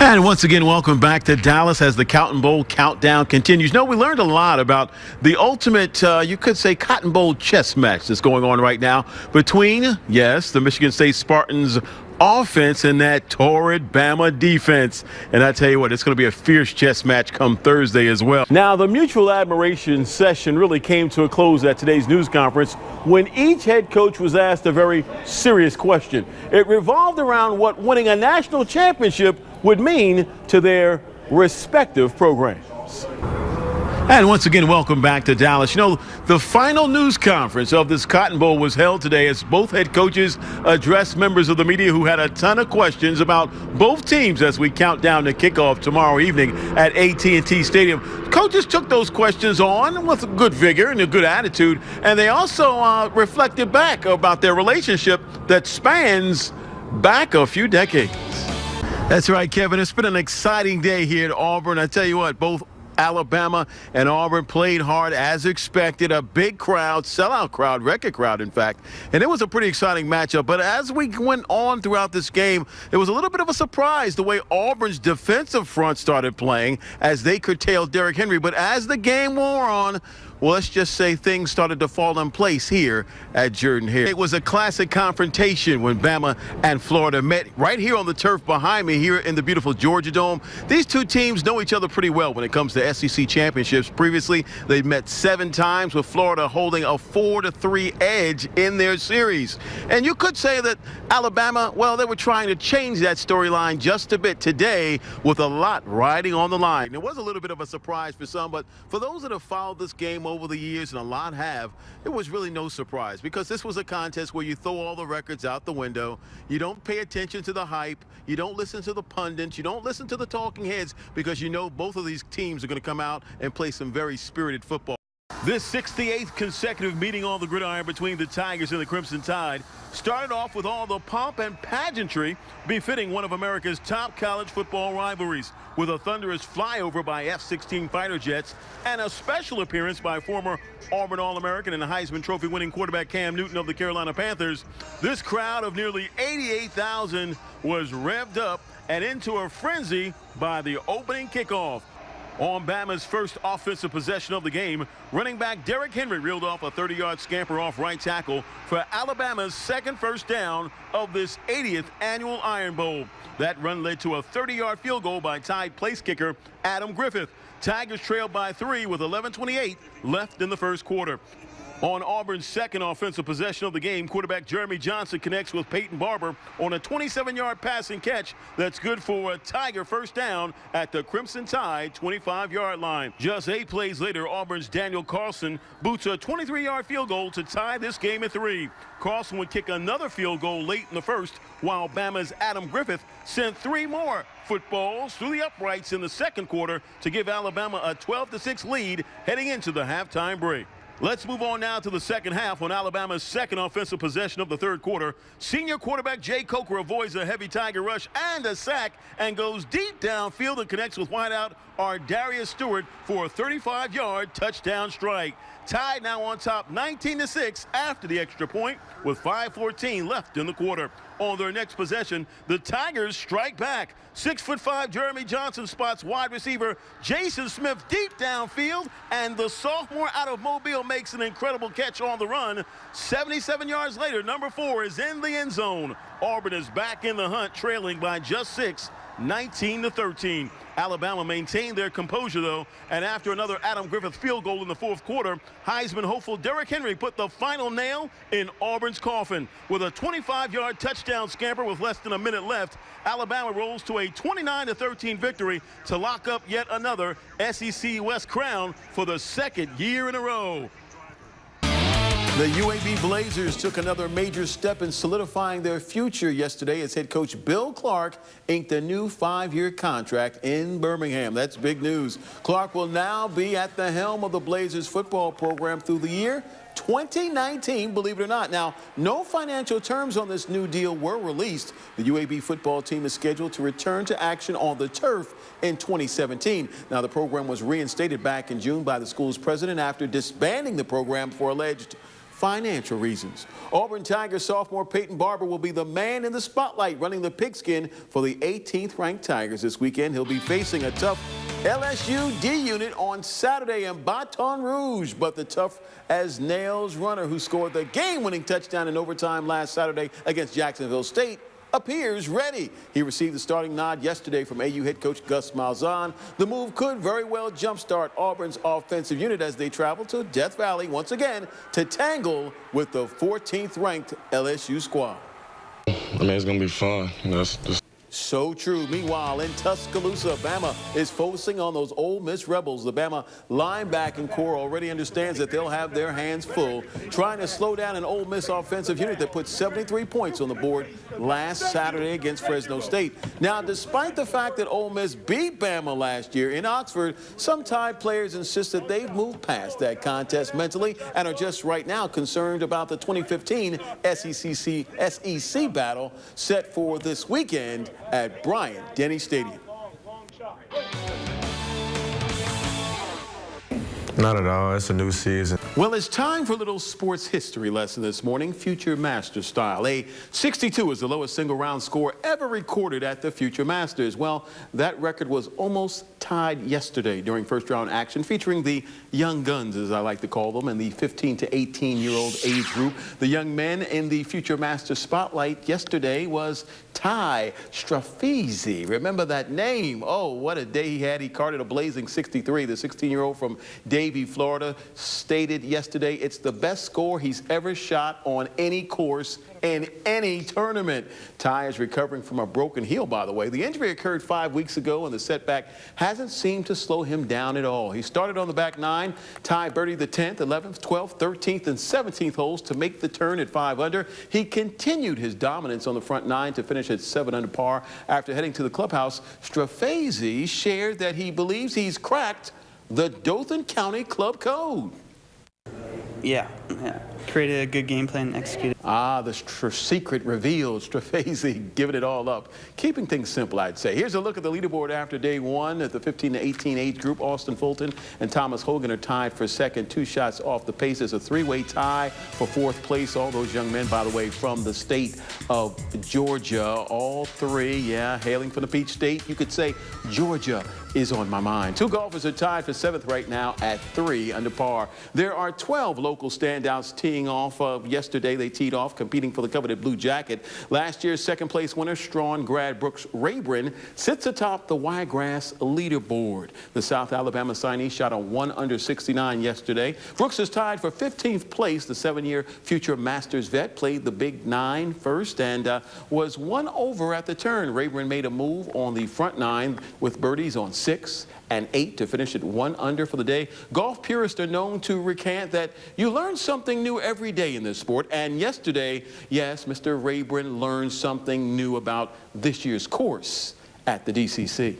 And once again, welcome back to Dallas as the Cotton Bowl countdown continues. We learned a lot about the ultimate, you could say, Cotton Bowl chess match that's going on right now between, yes, the Michigan State Spartans offense and that torrid Bama defense. And I tell you what, it's going to be a fierce chess match come Thursday as well. Now, the mutual admiration session really came to a close at today's news conference when each head coach was asked a very serious question. It revolved around what winning a national championship would mean to their respective programs. And once again, welcome back to Dallas. The final news conference of this Cotton Bowl was held today as both head coaches addressed members of the media who had a ton of questions about both teams as we count down to kickoff tomorrow evening at AT&T Stadium. Coaches took those questions on with good vigor and a good attitude, and they also reflected back about their relationship that spans back a few decades. That's right, Kevin. It's been an exciting day here at Auburn. I tell you what, both Alabama and Auburn played hard as expected. A big crowd, sellout crowd, record crowd, in fact. And it was a pretty exciting matchup. But as we went on throughout this game, it was a little bit of a surprise the way Auburn's defensive front started playing as they curtailed Derrick Henry. But as the game wore on, well, let's just say things started to fall in place here at Jordan-Hare. It was a classic confrontation when Bama and Florida met right here on the turf behind me here in the beautiful Georgia Dome. These two teams know each other pretty well when it comes to SEC championships. Previously, they met 7 times, with Florida holding a 4-3 edge in their series. And you could say that Alabama, well, they were trying to change that storyline just a bit today with a lot riding on the line. It was a little bit of a surprise for some, but for those that have followed this game over the years, and a lot have, it was really no surprise because this was a contest where you throw all the records out the window. You don't pay attention to the hype. You don't listen to the pundits. You don't listen to the talking heads because you know both of these teams are going to come out and play some very spirited football. This 68th consecutive meeting on the gridiron between the Tigers and the Crimson Tide started off with all the pomp and pageantry befitting one of America's top college football rivalries, with a thunderous flyover by F-16 fighter jets and a special appearance by former Auburn All-American and Heisman Trophy winning quarterback Cam Newton of the Carolina Panthers. This crowd of nearly 88,000 was revved up and into a frenzy by the opening kickoff. On Bama's first offensive possession of the game, running back Derrick Henry reeled off a 30-yard scamper off right tackle for Alabama's second first down of this 80th annual Iron Bowl. That run led to a 30-yard field goal by Tide place kicker Adam Griffith. Tigers trailed by 3 with 11:28 left in the first quarter. On Auburn's second offensive possession of the game, quarterback Jeremy Johnson connects with Peyton Barber on a 27-yard passing catch that's good for a Tiger first down at the Crimson Tide 25-yard line. Just 8 plays later, Auburn's Daniel Carlson boots a 23-yard field goal to tie this game at 3. Carlson would kick another field goal late in the first, while Bama's Adam Griffith sent 3 more footballs through the uprights in the second quarter to give Alabama a 12-6 lead heading into the halftime break. Let's move on now to the second half on Alabama's second offensive possession of the third quarter. Senior quarterback Jay Coker avoids a heavy Tiger rush and a sack and goes deep downfield and connects with wideout Darius Stewart for a 35-yard touchdown strike. Tide now on top 19-6 after the extra point with 5:14 left in the quarter. On their next possession, the Tigers strike back. 6'5" Jeremy Johnson spots wide receiver Jason Smith deep downfield, and the sophomore out of Mobile makes an incredible catch on the run. 77 yards later, number 4 is in the end zone. Auburn is back in the hunt, trailing by just 6, 19-13. Alabama maintained their composure, though, and after another Adam Griffith field goal in the fourth quarter, Heisman hopeful Derrick Henry put the final nail in Auburn's coffin. With a 25-yard touchdown scamper with less than a minute left, Alabama rolls to a 29-13 victory to lock up yet another SEC West crown for the second year in a row. The UAB Blazers took another major step in solidifying their future yesterday as head coach Bill Clark inked a new 5-year contract in Birmingham. That's big news. Clark will now be at the helm of the Blazers football program through the year 2019, believe it or not. Now, no financial terms on this new deal were released. The UAB football team is scheduled to return to action on the turf in 2017. Now, the program was reinstated back in June by the school's president after disbanding the program for alleged financial reasons. Auburn Tigers sophomore Peyton Barber will be the man in the spotlight running the pigskin for the 18th ranked Tigers this weekend. He'll be facing a tough LSU D unit on Saturday in Baton Rouge, but the tough as nails runner who scored the game-winning touchdown in overtime last Saturday against Jacksonville State appears ready. He received the starting nod yesterday from AU head coach Gus Malzahn. The move could very well jumpstart Auburn's offensive unit as they travel to Death Valley once again to tangle with the 14th ranked LSU squad. I mean, it's going to be fun. So true. Meanwhile, in Tuscaloosa, Bama is focusing on those Ole Miss Rebels. The Bama linebacking core already understands that they'll have their hands full trying to slow down an Ole Miss offensive unit that put 73 points on the board last Saturday against Fresno State. Now, despite the fact that Ole Miss beat Bama last year in Oxford, some Tide players insist that they've moved past that contest mentally and are just right now concerned about the 2015 SEC battle set for this weekend at Bryant-Denny Stadium. Not at all. It's a new season. Well, it's time for a little sports history lesson this morning, Future Masters style. A 62 is the lowest single-round score ever recorded at the Future Masters. Well, that record was almost tied yesterday during first-round action, featuring the young guns, as I like to call them, in the 15 to 18-year-old age group. The young men in the Future Masters spotlight yesterday was Ty Strafezi. Remember that name? Oh, what a day he had. He carded a blazing 63. The 16-year-old from Davie, Florida, stated yesterday it's the best score he's ever shot on any course in any tournament. Ty is recovering from a broken heel, by the way. The injury occurred 5 weeks ago, and the setback hasn't seemed to slow him down at all. He started on the back nine. Ty birdied the 10th, 11th, 12th, 13th, and 17th holes to make the turn at 5 under. He continued his dominance on the front nine to finish at 7 under par. After heading to the clubhouse, Strafezi shared that he believes he's cracked the Dothan County Club Code. Yeah. Created a good game plan and executed. The secret revealed. Strafezi giving it all up. Keeping things simple, I'd say. Here's a look at the leaderboard after day one at the 15 to 18 age group. Austin Fulton and Thomas Hogan are tied for second, 2 shots off the pace. It's a 3-way tie for 4th place. All those young men, by the way, from the state of Georgia. All 3, hailing from the Peach State. You could say Georgia is on my mind. 2 golfers are tied for 7th right now at 3 under par. There are 12 local standouts teeing off. Yesterday, they teed off competing for the coveted blue jacket. Last year's second-place winner, Strawn grad Brooks Rayburn, sits atop the Wiregrass leaderboard. The South Alabama signee shot a 1 under 69 yesterday. Brooks is tied for 15th place. The 7-year Future Masters vet played the big 9 first and was 1 over at the turn. Rayburn made a move on the front 9 with birdies on 6 and 8 to finish at 1 under for the day. Golf purists are known to recant that you learn something new every day in this sport. And yesterday, yes, Mr. Rayburn learned something new about this year's course at the DCC.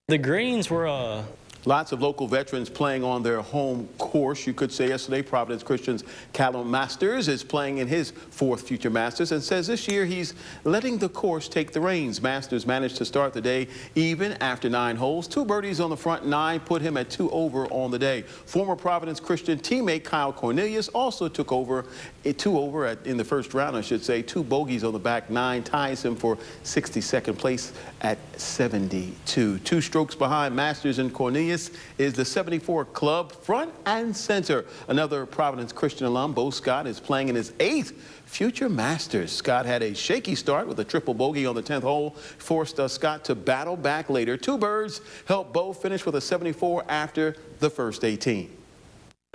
The greens were lots of local veterans playing on their home course. You could say yesterday Providence Christian's Callum Masters is playing in his 4th Future Masters and says this year he's letting the course take the reins. Masters managed to start the day even after 9 holes. 2 birdies on the front 9 put him at 2 over on the day. Former Providence Christian teammate Kyle Cornelius also took over 2 over in the first round, I should say. 2 bogeys on the back 9 ties him for 62nd place at 72. 2 strokes behind Masters and Cornelius is the 74 club front and center. Another Providence Christian alum, Bo Scott, is playing in his 8th Future Masters. Scott had a shaky start with a triple bogey on the 10th hole, forced Scott to battle back later. 2 birds helped Bo finish with a 74 after the first 18.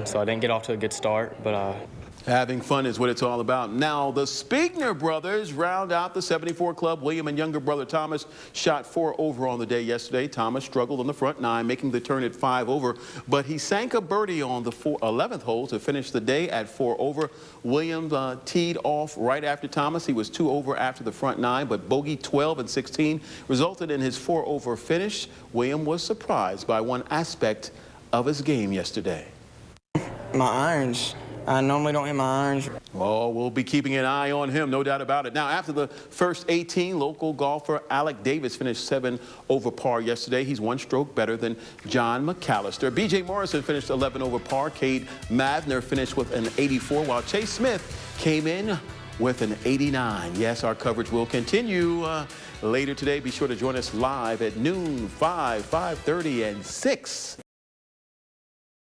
So I didn't get off to a good start, but having fun is what it's all about. Now, the Spiegner brothers round out the 74 club. William and younger brother Thomas shot 4 over on the day yesterday. Thomas struggled on the front 9, making the turn at 5 over, but he sank a birdie on the 11th hole to finish the day at 4 over. William teed off right after Thomas. He was 2 over after the front 9, but bogey 12 and 16 resulted in his 4 over finish. William was surprised by one aspect of his game yesterday. My irons I normally don't hit my irons. Oh, we'll be keeping an eye on him, no doubt about it. Now, after the first 18, local golfer Alec Davis finished 7 over par yesterday. He's 1 stroke better than John McAllister. B.J. Morrison finished 11 over par. Cade Mavner finished with an 84, while Chase Smith came in with an 89. Yes, our coverage will continue later today. Be sure to join us live at noon, 5, 5:30, and 6.